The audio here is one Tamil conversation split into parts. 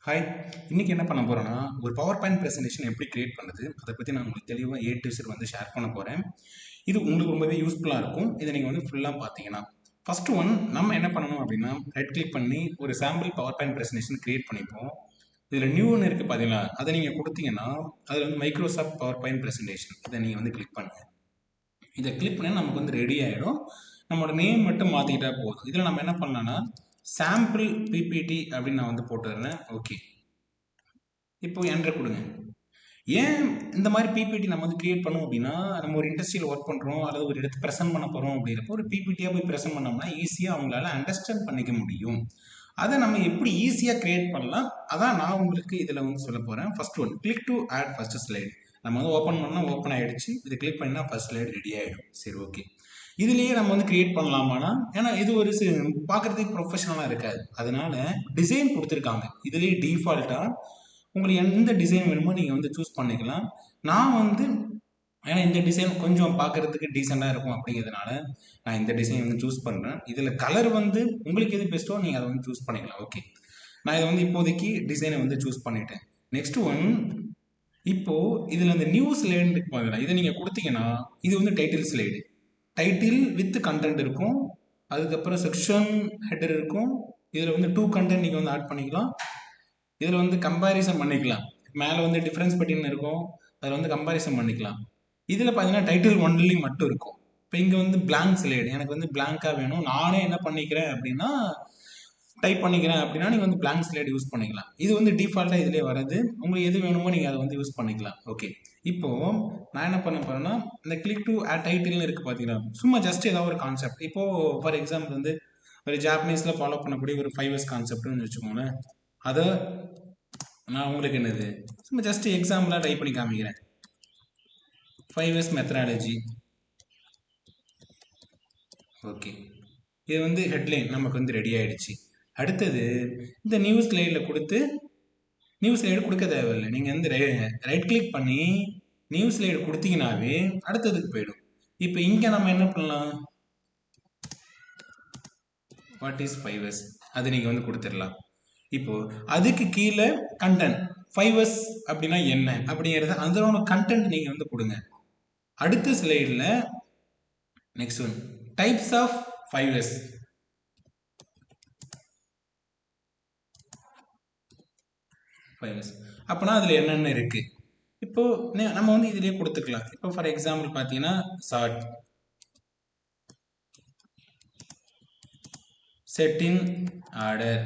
ஹாய். இன்னைக்கு என்ன பண்ண போறேன்னா, ஒரு பவர் பாயிண்ட் பிரசன்டேஷன் எப்படி கிரியேட் பண்ணுறது அதை பற்றி நான் உங்களுக்கு தெளிவாக ஏ டு இசட் வந்து ஷேர் பண்ண போகிறேன். இது உங்களுக்கு ரொம்பவே யூஸ்ஃபுல்லாக இருக்கும். இதை நீங்கள் வந்து ஃபுல்லாக பார்த்தீங்கன்னா ஃபர்ஸ்ட் ஒன் நம்ம என்ன பண்ணணும் அப்படின்னா, ரைட் கிளிக் பண்ணி ஒரு sample power point presentation create பண்ணிப்போம். இதில் நியூன்னு இருக்குது பார்த்தீங்களா, அதை நீங்கள் கொடுத்தீங்கன்னா அதில் வந்து மைக்ரோசாஃப்ட் பவர் பாயிண்ட் பிரசன்டேஷன் இதை நீங்கள் வந்து கிளிக் பண்ணுங்கள். இதை கிளிக் பண்ணி நமக்கு வந்து ரெடி ஆகிடும். நம்மளோட நேம் மட்டும் மாற்றிக்கிட்டா போதும். இதில் நம்ம என்ன பண்ணலாம்னா சாம்பிள் பிபிடி அப்படின்னு நான் வந்து போட்டுறேன். ஓகே, இப்போ என்ட்ரு கொடுங்க. ஏன் இந்த மாதிரி பிபிடி நம்ம வந்து கிரியேட் பண்ணோம் அப்படின்னா, நம்ம ஒரு இண்டஸ்ட்ரியில் ஒர்க் பண்ணுறோம் அல்லது ஒரு இடத்து ப்ரெசென்ட் பண்ண போகிறோம் அப்படிங்கிறப்போ ஒரு பிபிடியாக போய் ப்ரெசென்ட் பண்ணோம்னா ஈஸியாக அவங்களால அண்டர்ஸ்டாண்ட் பண்ணிக்க முடியும். அதை நம்ம எப்படி ஈஸியாக கிரியேட் பண்ணலாம் அதான் நான் உங்களுக்கு இதில் வந்து சொல்ல போகிறேன். First one, click to add first slide. நம்ம வந்து ஓப்பன் பண்ணால் ஓப்பன் ஆகிடுச்சு. இது கிளிக் பண்ணால் ஃபர்ஸ்ட் ஸ்லைடு ரெடி ஆகிடும். சரி, ஓகே. இதுலேயே நம்ம வந்து கிரியேட் பண்ணலாமானா, ஏன்னா இது ஒரு பார்க்குறதுக்கு ப்ரொஃபஷனலாக இருக்காது. அதனால டிசைன் கொடுத்துருக்காங்க. இதுலேயே டிஃபால்ட்டாக உங்களுக்கு எந்த டிசைன் வேணுமோ நீங்கள் வந்து சூஸ் பண்ணிக்கலாம். நான் வந்து ஏன்னா இந்த டிசைன் கொஞ்சம் பார்க்குறதுக்கு டீசெண்டாக இருக்கும் அப்படிங்கிறதுனால நான் இந்த டிசைன் வந்து சூஸ் பண்ணுறேன். இதில் கலர் வந்து உங்களுக்கு எது பெஸ்ட்டோ நீங்கள் அதை வந்து சூஸ் பண்ணிக்கலாம். ஓகே, நான் இதை வந்து இப்போதைக்கு டிசைனை வந்து சூஸ் பண்ணிட்டேன். நெக்ஸ்ட் ஒன், இப்போது இதில் இந்த நியூ ஸ்லைடு இருக்கு பாருங்க, இதை நீங்கள் கொடுத்தீங்கன்னா இது வந்து title slide. Title with content இருக்கும். அதுக்கப்புறம் செக்ஷன் ஹெட்டர் இருக்கும். இதில் வந்து 2 கண்டென்ட் நீங்கள் வந்து ஆட் பண்ணிக்கலாம். இதில் வந்து கம்பேரிசன் பண்ணிக்கலாம். மேலே வந்து டிஃப்ரென்ஸ் பட்டின்னு இருக்கும், அதில் வந்து கம்பேரிசன் பண்ணிக்கலாம். இதில் பார்த்தீங்கன்னா டைட்டில் ஒன்லி மட்டும் இருக்கும். இப்போ இங்கே வந்து பிளாங்க் ஸ்லைடு, எனக்கு வந்து பிளாங்காக வேணும், நானே என்ன பண்ணிக்கிறேன் அப்படின்னா டைப் பண்ணிக்கிறேன் அப்படின்னா நீங்கள் வந்து பிளாங்க் ஸ்லைடு யூஸ் பண்ணிக்கலாம். இது வந்து டிஃபால்ட்டாக இதிலே வரது. உங்களுக்கு எது வேணுமோ நீங்கள் அதை வந்து யூஸ் பண்ணிக்கலாம். ஓகே, இப்போது நான் என்ன பண்ண போகிறேன்னா இந்த கிளிக் டு ஆட் டைட்டில்னு இருக்குது பார்த்தீங்களா, சும்மா ஜஸ்ட் ஏதாவது ஒரு கான்செப்ட். இப்போது ஃபார் எக்ஸாம்பிள் வந்து ஒரு ஜாப்பனீஸில் ஃபாலோ பண்ணக்கூடிய ஒரு 5S கான்செப்ட்னு வச்சுக்கோங்களேன். அதை நான் உங்களுக்கு என்னது சும்மா ஜஸ்ட் எக்ஸாம்பிளாக டைப் பண்ணி காமிக்கிறேன். 5S methodology. ஓகே, இது வந்து ஹெட்லைன் நமக்கு வந்து ரெடி ஆகிடுச்சு. அடுத்தது இந்த நியூ ஸ்லைடில் கொடுத்து, நியூ ஸ்லைடு கொடுக்க தேவையில்லை. நீங்கள் வந்து ரைட் கிளிக் பண்ணி நியூ ஸ்லைடு கொடுத்தீங்கன்னாவே அடுத்ததுக்கு போயிடும். இப்போ இங்கே நம்ம என்ன பண்ணலாம், வாட் இஸ் 5S அது நீங்கள் வந்து கொடுத்துடலாம். இப்போ அதுக்கு கீழே கண்டென்ட் 5S அப்படின்னா என்ன அப்படிங்கிறத அதோட கண்டென்ட் நீங்கள் வந்து கொடுங்க. அடுத்த ஸ்லைடில் next one, types of 5S. அப்போனா அதில் என்னென்ன இருக்குது இப்போ நம்ம வந்து இதிலேயே கொடுத்துக்கலாம். இப்போ ஃபார் எக்ஸாம்பிள் பார்த்தீங்கன்னா chart, set in order,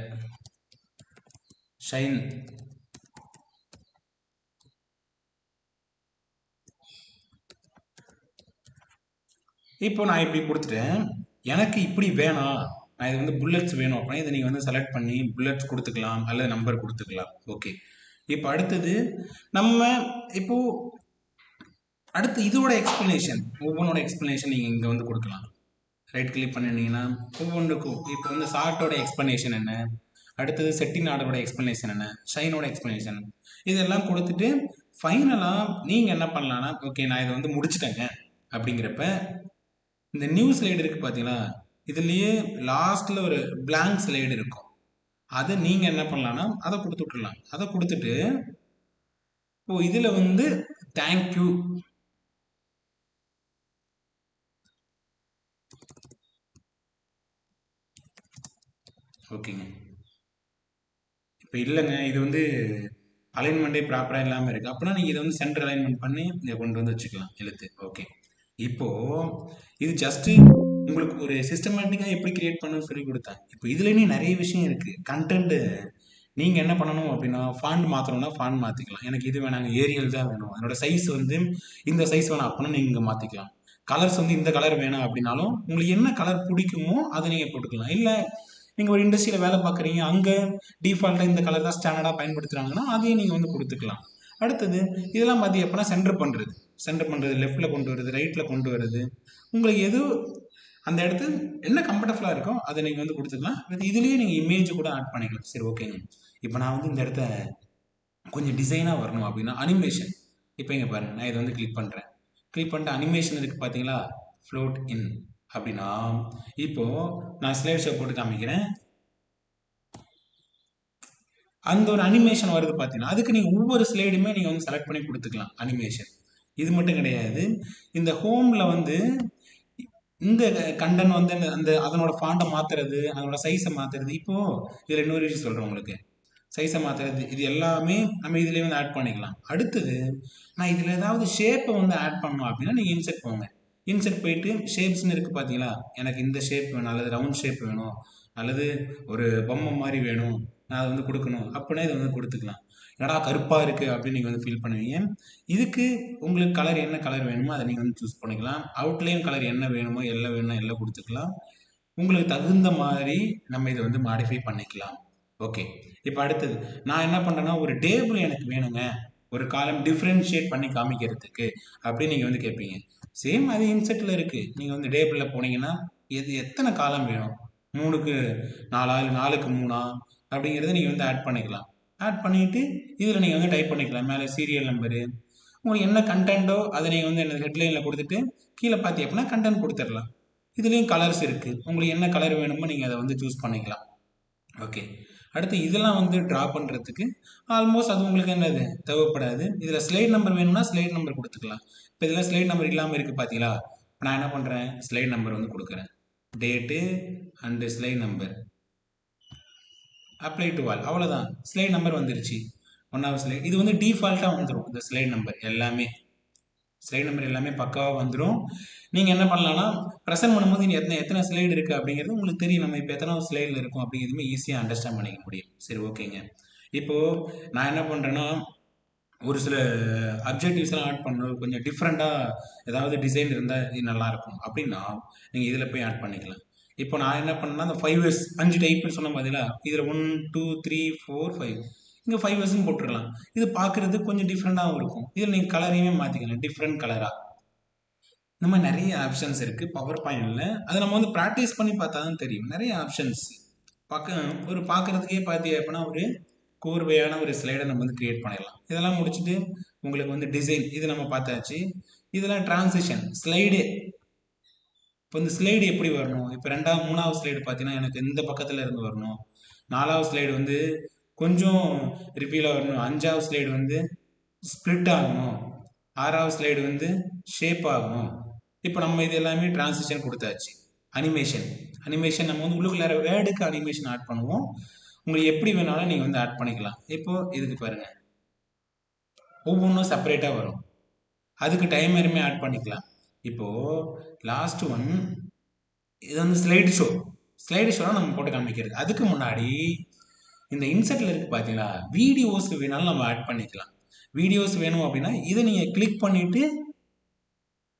shine, இப்போ நான் இப்படி கொடுத்துட்டேன். எனக்கு இப்படி வேணாம், நான் இது வந்து புல்லட்ஸ் வேணும் அப்படின்னா இதை நீங்கள் வந்து செலக்ட் பண்ணி புல்லட்ஸ் கொடுத்துக்கலாம் அல்லது நம்பர் கொடுத்துக்கலாம். ஓகே, இப்போ அடுத்தது நம்ம இப்போ அடுத்து இதோட எக்ஸ்பிளனேஷன், ஒவ்வொன்றோட எக்ஸ்பிளனேஷன் நீங்கள் இங்கே வந்து கொடுக்கலாம். ரைட் கிளிக் பண்ணிட்டீங்கன்னா ஒவ்வொன்றுக்கும் இப்போ வந்து சார்ட்டோட எக்ஸ்பிளனேஷன் என்ன, அடுத்தது செட்டிங் ஆர்டரோட எக்ஸ்பிளனேஷன் என்ன, ஷைனோட எக்ஸ்பிளனேஷன், இதெல்லாம் கொடுத்துட்டு ஃபைனலாக நீங்கள் என்ன பண்ணலான்னா, ஓகே நான் இதை வந்து முடிச்சுட்டேங்க அப்படிங்கிறப்ப இந்த நியூ ஸ்லைடு இருக்குது பார்த்தீங்களா, இதுலேயே லாஸ்ட்டில் ஒரு பிளாங்க் ஸ்லைடு இருக்கும். அதை நீங்கள் என்ன பண்ணலான்னா அதை கொடுத்து விட்டுடலாம். அதை கொடுத்துட்டு இப்போ இதில் வந்து தேங்க்யூ, ஓகேங்க. இப்போ இல்லைங்க இது வந்து அலைன்மெண்ட்டே ப்ராப்பராக இல்லாமல் இருக்குது அப்படின்னா நீங்கள் இதை வந்து சென்டர் அலைன்மெண்ட் பண்ணி இதை கொண்டு வந்து வச்சுக்கலாம் எழுத்து. ஓகே, இப்போது இது ஜஸ்ட்டு உங்களுக்கு ஒரு சிஸ்டமேட்டிக்காக எப்படி கிரியேட் பண்ணணும்னு சொல்லி கொடுத்தேன். இப்போ இதுலேயே நிறைய விஷயம் இருக்குது. கண்டென்ட்டு நீங்கள் என்ன பண்ணணும் அப்படின்னா ஃபாண்ட் மாற்றணும்னா ஃபாண்ட் மாற்றிக்கலாம். எனக்கு இது வேணாங்க, ஏரியல் தான் வேணும், அதனோட சைஸ் வந்து இந்த சைஸ் வேணும் அப்படின்னா நீங்கள் இங்கே மாற்றிக்கலாம். கலர்ஸ் வந்து இந்த கலர் வேணும் அப்படின்னாலும் உங்களுக்கு என்ன கலர் பிடிக்குமோ அதை நீங்கள் போட்டுக்கலாம். இல்லை நீங்கள் ஒரு இண்டஸ்ட்ரியில் வேலை பார்க்குறீங்க, அங்கே டிஃபால்ட்டாக இந்த கலர் தான் ஸ்டாண்டர்டாக பயன்படுத்துகிறாங்கன்னா அதையும் நீங்கள் வந்து கொடுத்துக்கலாம். அடுத்தது இதெல்லாம் பார்த்தி எப்போனா சென்டர் பண்ணுறது, லெஃப்ட்டில் கொண்டு வருது, ரைட்டில் கொண்டு வருது, உங்களுக்கு எது அந்த இடத்து என்ன கம்ஃபர்டபுளாக இருக்கோ அதை நீங்கள் வந்து கொடுத்துக்கலாம். இதுலேயே நீங்கள் இமேஜ் கூட ஆட் பண்ணிக்கலாம். சரி, ஓகேங்க. இப்போ நான் வந்து இந்த இடத்த கொஞ்சம் டிசைனாக வரணும் அப்படின்னா அனிமேஷன், இப்போ இங்கே பாருங்கள் நான் இதை வந்து கிளிக் பண்ணுறேன். கிளிக் பண்ணிட்டு அனிமேஷன் இருக்குது பார்த்தீங்களா, ஃப்ளோட் இன் அப்படின்னா இப்போது நான் ஸ்லைட் ஷோ போட்டு காமிக்கிறேன். அந்த ஒரு அனிமேஷன் வருது பார்த்தீங்கன்னா அதுக்கு நீங்கள் ஒவ்வொரு ஸ்லைடுமே நீங்கள் வந்து செலக்ட் பண்ணி கொடுத்துக்கலாம் அனிமேஷன். இது மட்டும் கிடையாது, இந்த ஹோமில் வந்து இந்த கண்டன் வந்து அந்த அதனோட ஃபாண்ட்டை மாற்றுறது, அதனோட சைஸை மாற்றுறது. இப்போது இதில் இன்னொரு விஷயம் சொல்கிறேன் உங்களுக்கு. சைஸை மாற்றுறது இது எல்லாமே நம்ம இதிலே வந்து ஆட் பண்ணிக்கலாம். அடுத்தது நான் இதில் ஏதாவது ஷேப்பை வந்து ஆட் பண்ணணும் அப்படின்னா நீங்கள் இன்செர்ட் போங்க. இன்செர்ட் போயிட்டு ஷேப்ஸ்னு இருக்குது பார்த்தீங்களா, எனக்கு இந்த ஷேப் வேணும், அல்லது ரவுண்ட் ஷேப் வேணும், அல்லது ஒரு பொம்மை மாதிரி வேணும், நான் அதை வந்து கொடுக்கணும் அப்படின்னா இதை வந்து கொடுத்துக்கலாம். என்னடா கருப்பாக இருக்குது அப்படின்னு நீங்கள் வந்து ஃபீல் பண்ணுவீங்க. இதுக்கு உங்களுக்கு கலர் என்ன கலர் வேணுமோ அதை நீங்கள் வந்து சூஸ் பண்ணிக்கலாம். அவுட்லைன் கலர் என்ன வேணுமோ எல்லாம் வேணுமோ எல்லாம் கொடுத்துக்கலாம். உங்களுக்கு தகுந்த மாதிரி நம்ம இதை வந்து மாடிஃபை பண்ணிக்கலாம். ஓகே, இப்போ அடுத்தது நான் என்ன பண்ணுறேன்னா ஒரு டேபிள் எனக்கு வேணுங்க, ஒரு காலம் டிஃப்ரென்ஷியேட் பண்ணி காமிக்கிறதுக்கு அப்படின்னு நீங்கள் வந்து கேட்பீங்க. சேம் அது இன்செட்டில் இருக்குது. நீங்கள் வந்து டேபிளில் போனீங்கன்னா எத்தனை காலம் வேணும், 3க்கு 4 இல்லை 4க்கு 3 அப்படிங்கிறத நீங்கள் வந்து ஆட் பண்ணிக்கலாம். ஆட் பண்ணிவிட்டு இதில் நீங்கள் வந்து டைப் பண்ணிக்கலாம். மேலே சீரியல் நம்பரு, உங்களுக்கு என்ன கண்டென்ட்டோ அதை நீங்கள் வந்து என்ன ஹெட்லைனில் கொடுத்துட்டு கீழே பார்த்தி அப்படின்னா கண்டென்ட் கொடுத்துடலாம். இதுலேயும் கலர்ஸ் இருக்குது, உங்களுக்கு என்ன கலர் வேணுமோ நீங்கள் அதை வந்து சூஸ் பண்ணிக்கலாம். ஓகே, அடுத்து இதெல்லாம் வந்து ட்ரா பண்ணுறதுக்கு ஆல்மோஸ்ட் அது உங்களுக்கு என்னது தேவைப்படாது. இதில் ஸ்லைட் நம்பர் வேணும்னா ஸ்லைட் நம்பர் கொடுத்துக்கலாம். இப்போ இதில் ஸ்லைட் நம்பர் இல்லாமல் இருக்குது பார்த்தீங்களா, இப்போ நான் என்ன பண்ணுறேன், ஸ்லைட் நம்பர் வந்து கொடுக்குறேன். Date and slide number apply to all, அவ்வளோதான். ஸ்லைட் நம்பர் வந்துருச்சு. 1வது ஸ்லைட் இது வந்து டிஃபால்ட்டாக வந்துடும். இந்த ஸ்லைட் நம்பர் எல்லாமே பக்காவாக வந்துடும். நீங்கள் என்ன பண்ணலாம்னா ப்ரெசென்ட் பண்ணும்போது எத்தனை ஸ்லைடு இருக்குது அப்படிங்கிறது உங்களுக்கு தெரியும். நம்ம இப்போ எத்தனை ஸ்லைடில் இருக்கும் அப்படிங்கிறதுமே ஈஸியாக அண்டர்ஸ்டாண்ட் பண்ணிக்க முடியும். சரி, ஓகேங்க. இப்போது நான் என்ன பண்ணுறேன்னா ஒரு சில அப்ஜெக்டிவ்ஸ்லாம் ஆட் பண்ணணும், கொஞ்சம் டிஃப்ரெண்ட்டாக ஏதாவது டிசைன் இருந்தால் இது நல்லாயிருக்கும் அப்படின்னா நீங்கள் இதில் போய் ஆட் பண்ணிக்கலாம். இப்போ நான் என்ன பண்ணேன்னா அந்த 5 இயர்ஸ் 5 டைப்னு சொன்ன பதிலா இதில் 1 2 3 4 5 இங்கே 5 இயர்ஸ்னு போட்டுடலாம். இது பார்க்குறதுக்கு கொஞ்சம் டிஃப்ரெண்ட்டாகவும் இருக்கும். இதில் நீங்கள் கலரையுமே மாற்றிக்கலாம், டிஃப்ரெண்ட் கலராக. இந்த மாதிரி நிறைய ஆப்ஷன்ஸ் இருக்குது பவர் பாயிண்டில். அதை நம்ம வந்து ப்ராக்டிஸ் பண்ணி பார்த்தா தான் தெரியும். நிறைய ஆப்ஷன்ஸ் பார்க்குறதுக்கே பார்த்திங்க அப்படின்னா ஒரு கோர்வையான ஒரு ஸ்லைடை நம்ம வந்து கிரியேட் பண்ணிடலாம். இதெல்லாம் முடிச்சுட்டு உங்களுக்கு வந்து டிசைன் இது நம்ம பார்த்தாச்சு. இதெல்லாம் டிரான்சிஷன் ஸ்லைடு. இப்போ இந்த ஸ்லைடு எப்படி வரணும், இப்போ 3வது ஸ்லைடு பார்த்தீங்கன்னா எனக்கு இந்த பக்கத்தில் இருந்து வரணும், 4வது ஸ்லைடு வந்து கொஞ்சம் ரிப்பீலாக வரணும், 5வது ஸ்லைடு வந்து ஸ்ப்ளிட் ஆகணும், 6வது ஸ்லைடு வந்து ஷேப் ஆகணும். இப்போ நம்ம இது எல்லாமே டிரான்சிஷன் கொடுத்தாச்சு. அனிமேஷன் நம்ம வந்து உள்ளுக்குள்ளார வேர்டுக்கு அனிமேஷன் ஆட் பண்ணுவோம். உங்களுக்கு எப்படி வேணாலும் நீங்கள் வந்து ஆட் பண்ணிக்கலாம். இப்போது இதுக்கு பாருங்கள், ஒவ்வொன்றும் செப்பரேட்டாக வரும். அதுக்கு டைமருமே ஆட் பண்ணிக்கலாம். இப்போது லாஸ்ட் ஒன் இது வந்து ஸ்லைடு ஷோ நம்ம போட்டு காமிக்கிறது. அதுக்கு முன்னாடி இந்த இன்செர்ட்டில் இருக்குது பார்த்தீங்களா, வீடியோஸ் வேணாலும் நம்ம ஆட் பண்ணிக்கலாம். வீடியோஸ் வேணும் அப்படின்னா இதை நீங்கள் கிளிக் பண்ணிவிட்டு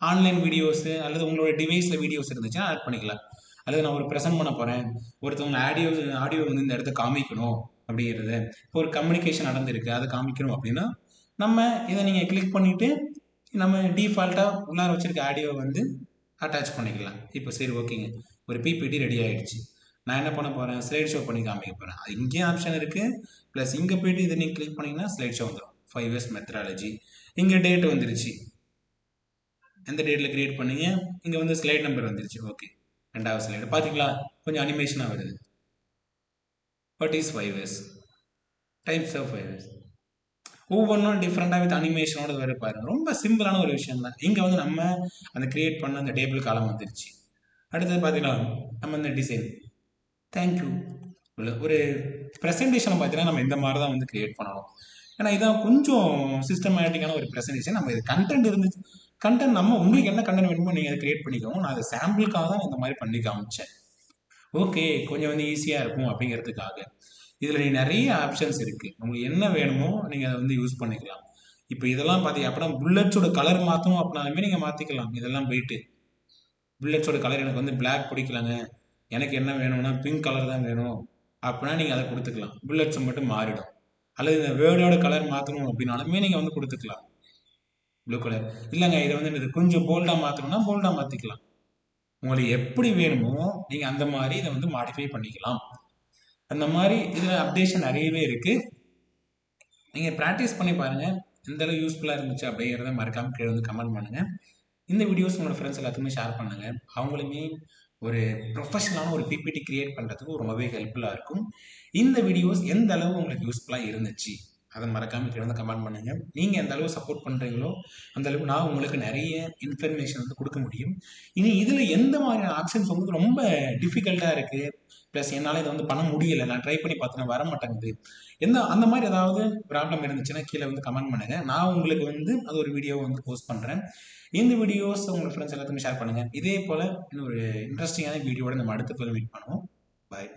ஆன்லைன் வீடியோஸு அல்லது உங்களோட டிவைஸில் வீடியோஸ் இருந்துச்சுன்னா ஆட் பண்ணிக்கலாம். அல்லது நான் ஒரு ப்ரெசென்ட் பண்ண போகிறேன், ஒருத்தவங்க ஆடியோ வந்து இந்த இடத்த காமிக்கணும் அப்படிங்கிறது, இப்போ ஒரு கம்யூனிகேஷன் நடந்திருக்கு அதை காமிக்கணும் அப்படின்னா நம்ம இதை நீங்கள் கிளிக் பண்ணிவிட்டு நம்ம டிஃபால்ட்டாக உள்ளார வச்சுருக்க ஆடியோ வந்து அட்டாச் பண்ணிக்கலாம். இப்போ சரி, ஓகேங்க, ஒரு பிபிடி ரெடி ஆகிடுச்சு. நான் என்ன பண்ண போகிறேன், ஸ்லைட் ஷோ பண்ணி காமிக்க போகிறேன். அது இங்கேயும் ஆப்ஷன் இருக்குது, ப்ளஸ் இங்கே போய்ட்டு இதை நீங்கள் கிளிக் பண்ணிங்கன்னா ஸ்லைட் ஷோ வந்துடும். 5 இயர்ஸ் மெத்தடாலஜி. இங்கே டேட் வந்துருச்சு, எந்த டேட்டில் கிரியேட் பண்ணீங்க, இங்கே வந்து ஸ்லைட் நம்பர் வந்துருச்சு. ஓகே, 2வது ஸ்லைடு பார்த்தீங்களா, கொஞ்சம் அனிமேஷனாக வருது. What is 5 years, types of 5 years, ஒவ்வொன்றும் டிஃப்ரெண்ட்டாக வித் அனிமேஷனோட வர பாருங்க. ரொம்ப சிம்பிளான ஒரு விஷயம் தான். இங்கே வந்து நம்ம அந்த கிரியேட் பண்ண அந்த டேபிள் காலம் வந்துருச்சு. அடுத்தது பார்த்தீங்கன்னா நம்ம இந்த டிசைன் தேங்க்யூ ஒரு ப்ரெசன்டேஷனை பார்த்தீங்கன்னா நம்ம இந்த மாதிரி தான் வந்து கிரியேட் பண்ணணும். ஏன்னா இதான் கொஞ்சம் சிஸ்டமேட்டிக்கான ஒரு ப்ரெசன்டேஷன். நம்ம இது கண்டென்ட் இருந்துச்சு, கண்டென்ட் நம்ம உங்களுக்கு என்ன கண்டென்ட் வேணுமோ நீங்கள் அதை கிரியேட் பண்ணிக்கோங்க. நான் அதை சாம்பிளுக்காக தான் இந்த மாதிரி பண்ணி காமிச்சேன். ஓகே, கொஞ்சம் வந்து ஈஸியாக இருக்கும் அப்படிங்கிறதுக்காக. இதில் நீ நிறைய ஆப்ஷன்ஸ் இருக்குது, உங்களுக்கு என்ன வேணுமோ நீங்கள் அதை வந்து யூஸ் பண்ணிக்கலாம். இப்போ இதெல்லாம் பார்த்தீங்க அப்படின்னா புல்லட்ஸோட கலர் மாற்றணும் அப்படின்னாலுமே நீங்கள் மாற்றிக்கலாம். இதெல்லாம் போயிட்டு புல்லட்ஸோட கலர் எனக்கு வந்து பிளாக் பிடிக்கலங்க, எனக்கு என்ன வேணும்னா பிங்க் கலர் தான் வேணும் அப்படின்னா நீங்கள் அதை கொடுத்துக்கலாம். புல்லட்ஸ் மட்டும் மாறிடும். அல்லது இந்த வேர்டோட கலர் மாற்றணும் அப்படின்னாலுமே நீங்கள் வந்து கொடுத்துக்கலாம். ப்ளூ கலர் இல்லைங்க, இதை வந்து இது கொஞ்சம் போல்டாக மாற்றணும்னா போல்டாக மாற்றிக்கலாம். உங்களுக்கு எப்படி வேணுமோ நீங்கள் அந்த மாதிரி இதை வந்து மாடிஃபை பண்ணிக்கலாம். அந்த மாதிரி இதில் அப்டேஷன் நிறையவே இருக்குது. நீங்கள் ப்ராக்டிஸ் பண்ணி பாருங்கள், எந்தளவு யூஸ்ஃபுல்லாக இருந்துச்சு அப்படிங்கிறத மறக்காமல் கீழே வந்து கமெண்ட் பண்ணுங்கள். இந்த வீடியோஸ் உங்களோட ஃப்ரெண்ட்ஸ் எல்லாத்துக்குமே ஷேர் பண்ணுங்கள். அவங்களுமே ஒரு ப்ரொஃபஷனலான ஒரு பிபிடி கிரியேட் பண்ணுறதுக்கு ரொம்பவே ஹெல்ப்ஃபுல்லாக இருக்கும். இந்த வீடியோஸ் எந்த அளவு உங்களுக்கு யூஸ்ஃபுல்லாக இருந்துச்சு அதை மறக்காமல் கீழே வந்து கமெண்ட் பண்ணுங்கள். நீங்கள் எந்த அளவு சப்போர்ட் பண்ணுறீங்களோ அந்த அளவுக்கு நான் உங்களுக்கு நிறைய இன்ஃபர்மேஷன் வந்து கொடுக்க முடியும். இனி இதில் எந்த மாதிரியான ஆப்ஷன்ஸ் உங்களுக்கு ரொம்ப டிஃபிகல்ட்டாக இருக்குது, ப்ளஸ் என்னால் இதை வந்து பண்ண முடியலை, நான் ட்ரை பண்ணி பார்த்தேன்னா வர மாட்டேங்குது, அந்த மாதிரி ஏதாவது ப்ராப்ளம் இருந்துச்சுன்னா கீழே வந்து கமெண்ட் பண்ணுங்கள். நான் உங்களுக்கு வந்து அது ஒரு வீடியோ வந்து போஸ்ட் பண்ணுறேன். இந்த வீடியோஸ் உங்கள் ஃப்ரெண்ட்ஸ் எல்லாத்துக்கும் ஷேர் பண்ணுங்கள். இதே போல் இன்னொரு இன்ட்ரெஸ்டிங்கான வீடியோட நம்ம அடுத்த மீட் பண்ணுவோம். பாய்.